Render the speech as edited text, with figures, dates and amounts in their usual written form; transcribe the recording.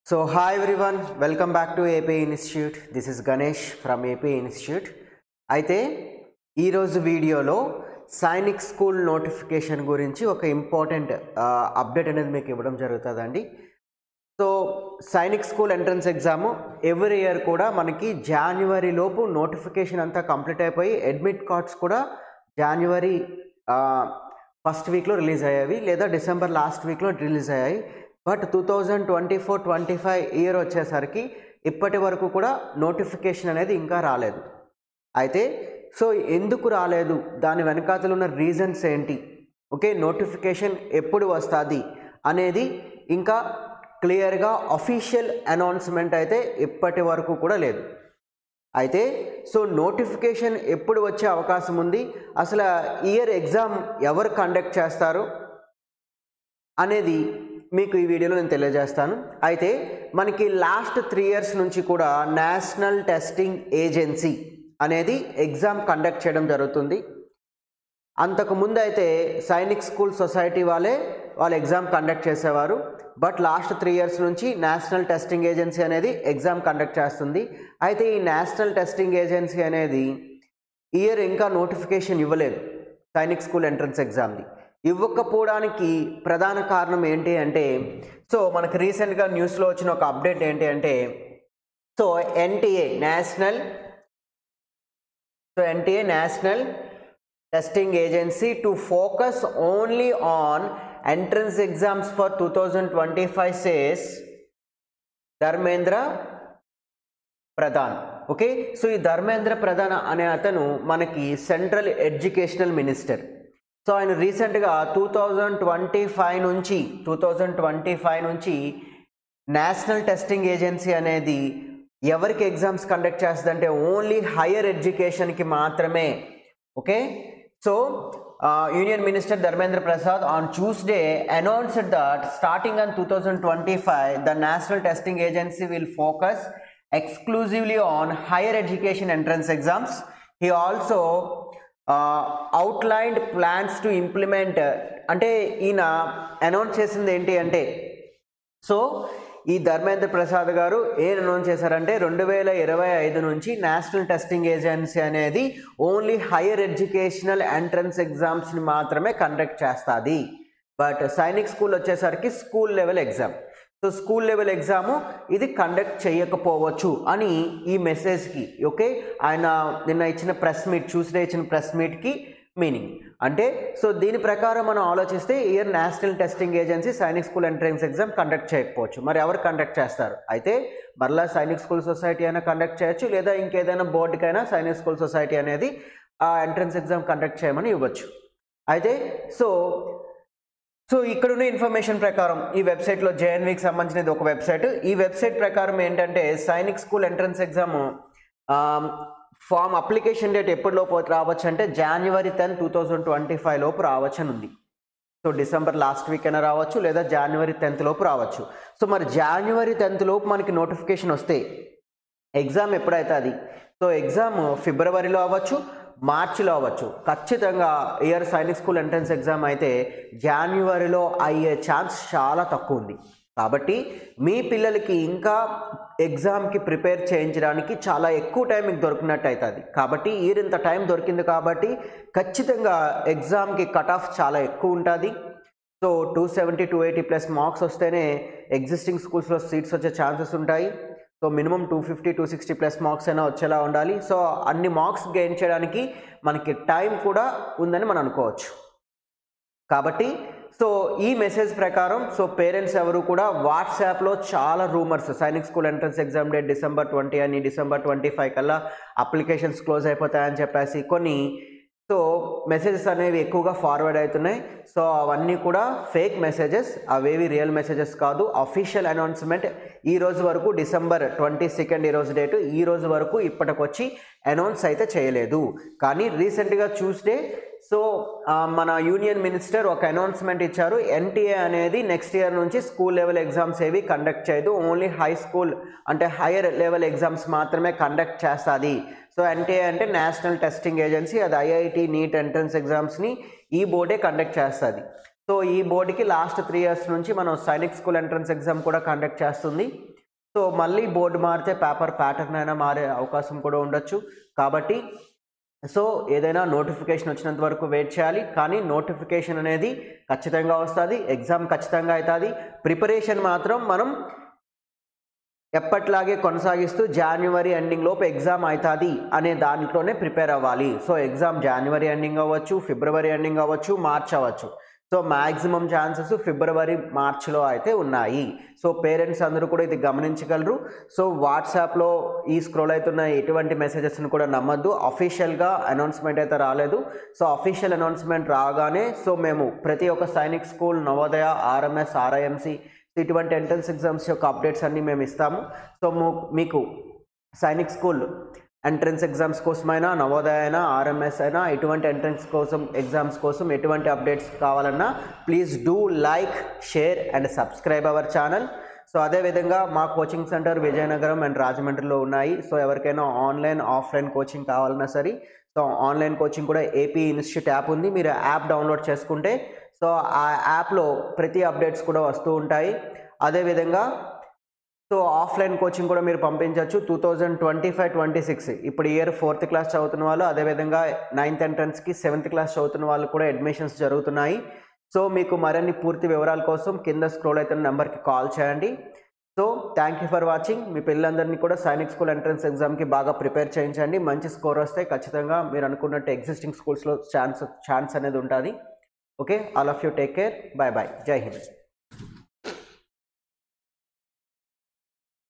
So hi everyone, welcome back to AP Institute. This is Ganesh from AP Institute. అయితే ఈరోజు వీడియోలో Sainik school notification గురించి ఒక important update అనేది మీకు ఇవ్వడం జరుగుతుందండి. So Sainik school entrance exam every year కూడా మనకి జనవరి లోపు నోటిఫికేషన్ అంతా కంప్లీట్ అయిపోయి అడ్మిట్ కార్డ్స్ కూడా జనవరి ఫస్ట్ వీక్లో రిలీజ్ అయ్యాయి లేదా డిసెంబర్ లాస్ట్ వీక్లో రిలీజ్ అయ్యాయి. బట్ 2024-25 ఇయర్ వచ్చేసరికి ఇప్పటి వరకు కూడా నోటిఫికేషన్ అనేది ఇంకా రాలేదు. అయితే సో ఎందుకు రాలేదు, దాని వెనకాతలు ఉన్న రీజన్స్ ఏంటి, ఓకే, నోటిఫికేషన్ ఎప్పుడు వస్తుంది అనేది ఇంకా క్లియర్గా అఫీషియల్ అనౌన్స్మెంట్ అయితే ఇప్పటి వరకు కూడా లేదు. అయితే సో నోటిఫికేషన్ ఎప్పుడు వచ్చే అవకాశం ఉంది, అసలు ఇయర్ ఎగ్జామ్ ఎవరు కండక్ట్ చేస్తారు అనేది మీకు ఈ వీడియోలో నేను తెలియజేస్తాను. అయితే మనకి లాస్ట్ 3 ఇయర్స్ నుంచి కూడా నేషనల్ టెస్టింగ్ ఏజెన్సీ అనేది ఎగ్జామ్ కండక్ట్ చేయడం జరుగుతుంది. అంతకుముందు అయితే సైనిక్ స్కూల్ సొసైటీ వాళ్ళ ఎగ్జామ్ కండక్ట్ చేసేవారు. బట్ లాస్ట్ 3 ఇయర్స్ నుంచి నేషనల్ టెస్టింగ్ ఏజెన్సీ అనేది ఎగ్జామ్ కండక్ట్ చేస్తుంది. అయితే ఈ నేషనల్ టెస్టింగ్ ఏజెన్సీ అనేది ఇయర్ ఇంకా నోటిఫికేషన్ ఇవ్వలేదు సైనిక్ స్కూల్ ఎంట్రన్స్ ఎగ్జామ్ది. ఇవ్వకపోవడానికి ప్రధాన కారణం ఏంటి అంటే, సో మనకు రీసెంట్గా న్యూస్లో వచ్చిన ఒక అప్డేట్ ఏంటి అంటే, so NTA national testing agency to focus only on entrance exams for 2025 says Dharmendra Pradhan. Okay, so ఈ ధర్మేంద్ర ప్రధాన్ అనే అతను మనకి సెంట్రల్ ఎడ్యుకేషనల్ మినిస్టర్. సో ఆయన రీసెంట్గా 2025 నుంచి నేషనల్ టెస్టింగ్ ఏజెన్సీ అనేది ఎవరికి ఎగ్జామ్స్ కండక్ట్ చేస్తుందంటే ఓన్లీ హైయర్ ఎడ్యుకేషన్కి మాత్రమే. Okay, so union minister Dharmendra Prasad on Tuesday announced that starting in 2025 the national testing agency will focus exclusively on higher education entrance exams. He also outlined plans to implement, అంటే ఈయన announce చేసింది ఏంటి అంటే, so ఈ ధర్మేంద్ర ప్రసాద్ గారు ఏం అనౌన్స్ చేశారంటే 2025 నుంచి నేషనల్ టెస్టింగ్ ఏజెన్సీ అనేది ఓన్లీ హైయర్ ఎడ్యుకేషనల్ ఎంట్రన్స్ ఎగ్జామ్స్ని మాత్రమే కండక్ట్ చేస్తుంది. బట్ సైనిక్ స్కూల్ వచ్చేసరికి school level exam. So school level exam ఇది కండక్ట్ చేయకపోవచ్చు అని ఈ మెసేజ్కి, ఓకే, ఆయన నిన్న ఇచ్చిన ట్యూస్డే ఇచ్చిన ప్రెస్ మీట్కి మీనింగ్. అంటే సో దీని ప్రకారం మనం ఆలోచిస్తే year national testing agency Sainik school entrance exam conduct చేయకపోవచ్చు. మరి ఎవరు కండక్ట్ చేస్తారు? అయితే మరలా సైనిక్ స్కూల్ సొసైటీ అయినా కండక్ట్ చేయొచ్చు, లేదా ఇంకేదైనా బోర్డుకైనా సైనిక్ స్కూల్ సొసైటీ అనేది ఆ ఎంట్రన్స్ ఎగ్జామ్ కండక్ట్ చేయమని ఇవ్వచ్చు. అయితే సో ఇక్కడున్న ఇన్ఫర్మేషన్ ప్రకారం ఈ వెబ్సైట్లో జేఎన్వీకి సంబంధించినది ఒక వెబ్సైట్. ఈ వెబ్సైట్ ప్రకారం ఏంటంటే Sainik school entrance exam form application date ఎప్పటిలోపు రావచ్చు అంటే జనవరి 10, 2025 లోపు రావచ్చు అని ఉంది. సో డిసెంబర్ లాస్ట్ వీక్ అయినా రావచ్చు, లేదా జనవరి 10th లోపు రావచ్చు. సో మరి జనవరి 10th లోపు మనకి నోటిఫికేషన్ వస్తే ఎగ్జామ్ ఎప్పుడైతే అది, సో ఎగ్జామ్ ఫిబ్రవరిలో అవ్వచ్చు, మార్చిలో అవ్వచ్చు. ఖచ్చితంగా year Sainik school entrance exam అయితే జనవరిలో అయ్యే ఛాన్స్ చాలా తక్కువ ఉంది. కాబట్టి మీ పిల్లలకి ఇంకా ఎగ్జామ్కి ప్రిపేర్ చేయించడానికి చాలా ఎక్కువ టైం మీకు దొరికినట్టు అవుతుంది. కాబట్టి ఇయర్ ఇంత టైం దొరికింది కాబట్టి ఖచ్చితంగా ఎగ్జామ్కి కట్ ఆఫ్ చాలా ఎక్కువ ఉంటుంది. సో 270-280+ మార్క్స్ వస్తేనే ఎగ్జిస్టింగ్ స్కూల్స్లో సీట్స్ వచ్చే ఛాన్సెస్ ఉంటాయి. సో మినిమం 250-260+ మార్క్స్ అయినా వచ్చేలా ఉండాలి. సో అన్ని మార్క్స్ గెయిన్ చేయడానికి మనకి టైం కూడా ఉందని మనం అనుకోవచ్చు. కాబట్టి సో ఈ మెసేజ్ ప్రకారం సో పేరెంట్స్ ఎవరు కూడా వాట్సాప్లో చాలా rumours, Sainik school entrance exam date December 20 అని, December 25 కల్లా అప్లికేషన్స్ క్లోజ్ అయిపోతాయని చెప్పేసి కొన్ని సో మెసేజెస్ అనేవి ఎక్కువగా ఫార్వర్డ్ అవుతున్నాయి. సో అవన్నీ కూడా ఫేక్ మెసేజెస్, అవేవి రియల్ మెసేజెస్ కాదు. అఫీషియల్ అనౌన్స్మెంట్ ఈ రోజు వరకు December 22 ఈరోజు డేటు, ఈ రోజు వరకు ఇప్పటికొచ్చి అనౌన్స్ అయితే చేయలేదు. కానీ రీసెంట్గా ట్యూస్డే సో మన యూనియన్ మినిస్టర్ ఒక అనౌన్స్మెంట్ ఇచ్చారు. ఎన్టీఏ అనేది నెక్స్ట్ ఇయర్ నుంచి స్కూల్ లెవెల్ ఎగ్జామ్స్ ఏవి కండక్ట్ చేయదు, ఓన్లీ హై స్కూల్ అంటే హైయర్ లెవెల్ ఎగ్జామ్స్ మాత్రమే కండక్ట్ చేస్తుంది. సో ఎన్టీఏ అంటే నేషనల్ టెస్టింగ్ ఏజెన్సీ, అది ఐఐటి నీట్ ఎంట్రన్స్ ఎగ్జామ్స్ని ఈ బోర్డే కండక్ట్ చేస్తుంది. సో ఈ బోర్డుకి లాస్ట్ 3 ఇయర్స్ నుంచి మనం సైనిక్ స్కూల్ ఎంట్రన్స్ ఎగ్జామ్ కూడా కండక్ట్ చేస్తుంది. సో మళ్ళీ బోర్డు మారితే పేపర్ ప్యాటర్న్ అయినా మారే అవకాశం కూడా ఉండొచ్చు. కాబట్టి సో ఏదైనా నోటిఫికేషన్ వచ్చినంత వరకు వెయిట్ చేయాలి. కానీ నోటిఫికేషన్ అనేది ఖచ్చితంగా వస్తుంది, ఎగ్జామ్ ఖచ్చితంగా అవుతుంది. ప్రిపరేషన్ మాత్రం మనం ఎప్పట్లాగే కొనసాగిస్తూ జనవరి ఎండింగ్ లోపు ఎగ్జామ్ అవుతుంది అనే దాంట్లోనే ప్రిపేర్ అవ్వాలి. సో ఎగ్జామ్ జనవరి ఎండింగ్ అవ్వచ్చు, ఫిబ్రవరి ఎండింగ్ అవ్వచ్చు, మార్చ్ అవ్వచ్చు. సో మ్యాక్సిమం ఛాన్సెస్ ఫిబ్రవరి మార్చ్లో అయితే ఉన్నాయి. సో పేరెంట్స్ అందరూ కూడా ఇది గమనించగలరు. సో వాట్సాప్లో ఈ స్క్రోల్ అవుతున్న ఎటువంటి మెసేజెస్ని కూడా నమ్మద్దు. అఫీషియల్గా అనౌన్స్మెంట్ అయితే రాలేదు. సో అఫీషియల్ అనౌన్స్మెంట్ రాగానే సో మేము ప్రతి ఒక్క Sainik school, Navodaya, RMS, RIMC ఇటువంటి ఎంట్రన్స్ ఎగ్జామ్స్ యొక్క అప్డేట్స్ అన్నీ మేము ఇస్తాము. సో మీకు సైనిక్ స్కూల్ ఎంట్రన్స్ ఎగ్జామ్స్ కోసమైనా, నవోదయ అయినా, ఆర్ఎంఎస్ అయినా, ఎటువంటి ఎంట్రన్స్ కోసం ఎగ్జామ్స్ కోసం ఎటువంటి అప్డేట్స్ కావాలన్నా please do like, share and subscribe our channel. So అదేవిధంగా మా కోచింగ్ సెంటర్ విజయనగరం అండ్ రాజమండ్రిలో ఉన్నాయి. సో ఎవరికైనా ఆన్లైన్, ఆఫ్లైన్ కోచింగ్ కావాలన్నా సరే, సో ఆన్లైన్ కోచింగ్ కూడా ఏపీ ఇన్స్టిట్యూట్ యాప్ ఉంది. మీరు యాప్ డౌన్లోడ్ చేసుకుంటే సో ఆ యాప్లో ప్రతి అప్డేట్స్ కూడా వస్తూ ఉంటాయి. అదేవిధంగా సో ఆఫ్లైన్ కోచింగ్ కూడా మీరు పంపించవచ్చు. 2025-26 ఇప్పుడు ఇయర్ 4th క్లాస్ చదువుతున్న వాళ్ళు, అదేవిధంగా 9th ఎంట్రన్స్కి 7th క్లాస్ చదువుతున్న వాళ్ళు కూడా అడ్మిషన్స్ జరుగుతున్నాయి. సో మీకు మరిన్ని పూర్తి వివరాల కోసం కింద స్క్రోల్ అవుతున్న నెంబర్కి కాల్ చేయండి. So thank you for watching. మీ పిల్లలందరినీ కూడా సైనిక్ స్కూల్ ఎంట్రన్స్ ఎగ్జామ్కి బాగా ప్రిపేర్ చేయించండి. మంచి స్కోర్ వస్తే ఖచ్చితంగా మీరు అనుకున్నట్టు ఎగ్జిస్టింగ్ స్కూల్స్లో ఛాన్స్ అనేది ఉంటుంది. Okay, all of you take care. Bye bye. జై హింద్.